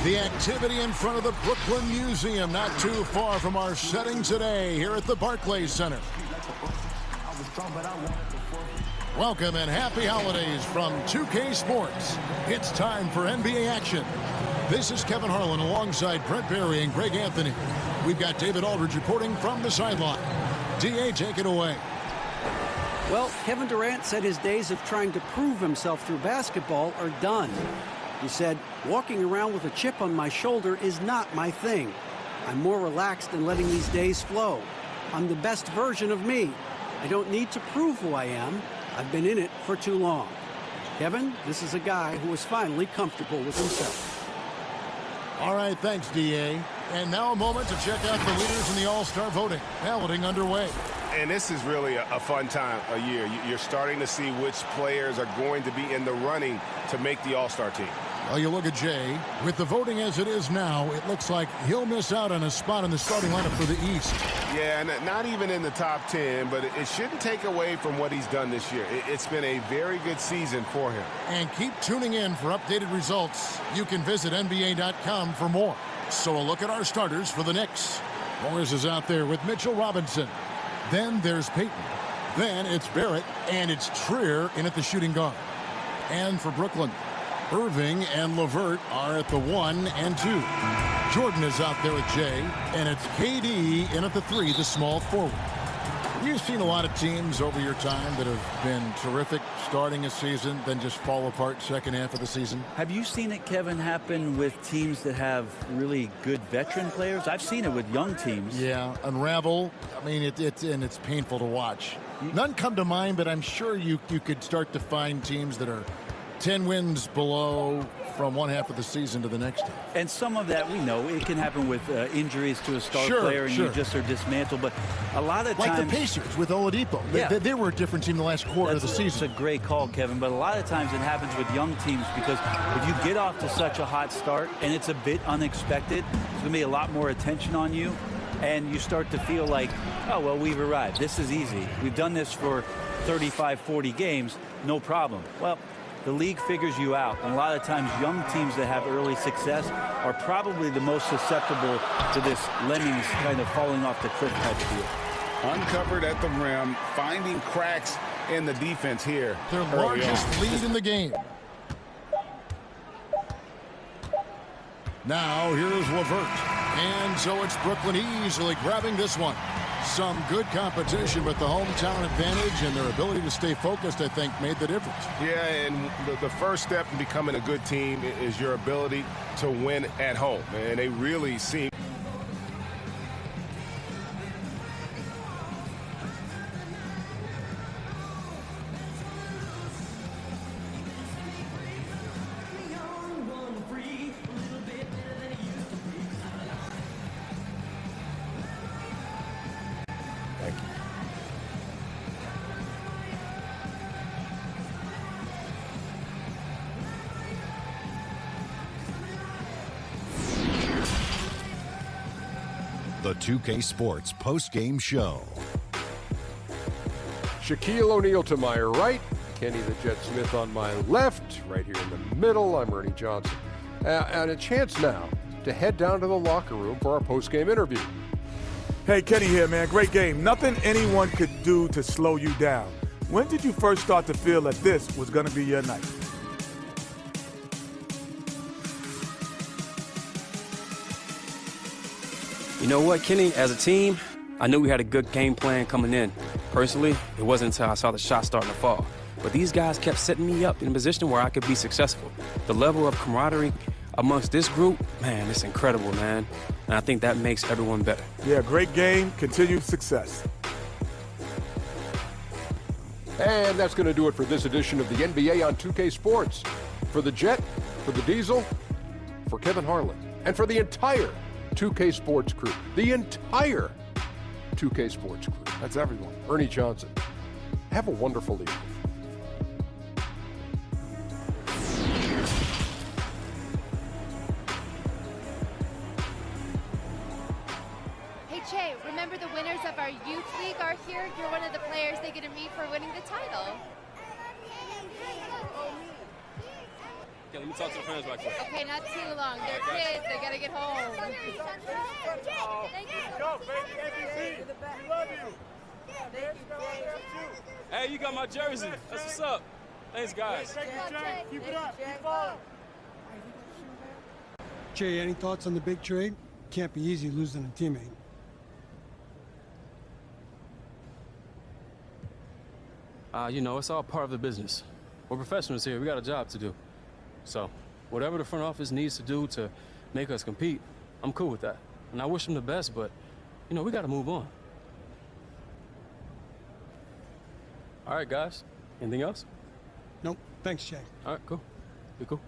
The activity in front of the Brooklyn Museum, not too far from our setting today here at the Barclays Center. Welcome and happy holidays from 2K Sports. It's time for NBA action. This is Kevin Harlan alongside Brent Barry and Greg Anthony. We've got David Aldridge reporting from the sideline. DA, take it away. Well, Kevin Durant said his days of trying to prove himself through basketball are done. He said, walking around with a chip on my shoulder is not my thing. I'm more relaxed and letting these days flow. I'm the best version of me. I don't need to prove who I am. I've been in it for too long. Kevin, this is a guy who is finally comfortable with himself. All right, thanks, DA. And now a moment to check out the leaders in the All-Star voting. Balloting underway. And this is really a fun time of year. You're starting to see which players are going to be in the running to make the All-Star team. Well, you look at Jay. With the voting as it is now, it looks like he'll miss out on a spot in the starting lineup for the East. Yeah, and not even in the top 10, but it shouldn't take away from what he's done this year. It's been a very good season for him. And keep tuning in for updated results. You can visit NBA.com for more. So a look at our starters for the Knicks. Morris is out there with Mitchell Robinson. Then there's Payton. Then it's Barrett, and it's Trier in at the shooting guard. And for Brooklyn, Irving and LeVert are at the 1 and 2. Jordan is out there with Jay, and it's KD in at the 3, the small forward. You've seen a lot of teams over your time that have been terrific starting a season, then just fall apart second half of the season. Have you seen it, Kevin, happen with teams that have really good veteran players? I've seen it with young teams. Yeah, unravel. I mean, it's painful to watch. None come to mind, but I'm sure you could start to find teams that are 10 wins below from one half of the season to the next half. And some of that we know. It can happen with injuries to a star player and you just are dismantled. But a lot of times... Like the Pacers with Oladipo. Yeah. They were a different team the last quarter of the season. That's a great call, Kevin. But a lot of times it happens with young teams because if you get off to such a hot start and it's a bit unexpected, there's going to be a lot more attention on you. And you start to feel like, oh, well, we've arrived. This is easy. We've done this for 35, 40 games. No problem. Well, the league figures you out. And a lot of times young teams that have early success are probably the most susceptible to this lemmings kind of falling off the cliff type deal. Uncovered at the rim, finding cracks in the defense here. Their largest lead in the game. Now here's LeVert. And so it's Brooklyn easily grabbing this one. Some good competition, but the hometown advantage and their ability to stay focused, I think, made the difference. Yeah, and the first step in becoming a good team is your ability to win at home. And they really seem... The 2K Sports post-game show. Shaquille O'Neal to my right, Kenny the Jet Smith on my left, right here in the middle, I'm Ernie Johnson. And a chance now to head down to the locker room for our post-game interview. Hey, Kenny here, man. Great game. Nothing anyone could do to slow you down. When did you first start to feel that this was going to be your night? You know what, Kenny? As a team, I knew we had a good game plan coming in. Personally, it wasn't until I saw the shot starting to fall. But these guys kept setting me up in a position where I could be successful. The level of camaraderie amongst this group, man, it's incredible, man. And I think that makes everyone better. Yeah, great game, continued success. And that's going to do it for this edition of the NBA on 2K Sports. For the Jet, for the Diesel, for Kevin Harlan, and for the entire 2K Sports crew. The entire 2K Sports crew. That's everyone. Ernie Johnson. Have a wonderful evening. Hey, Che, remember the winners of our youth league are here? You're one of the players they get to meet for winning the title. Let me talk to the fans right quick. Okay, not too long. They're kids. They gotta get home. Thank you. Go, baby, MVP. We love you. Hey, you got my jersey. That's what's up. Thanks, guys. Thank you, Jay. Keep it up. Keep on. Jay, any thoughts on the big trade? Can't be easy losing a teammate. You know, it's all part of the business. We're professionals here. We got a job to do. So, whatever the front office needs to do to make us compete, I'm cool with that. And I wish them the best, but, you know, we got to move on. All right, guys. Anything else? Nope. Thanks, Jay. All right, cool. Be cool.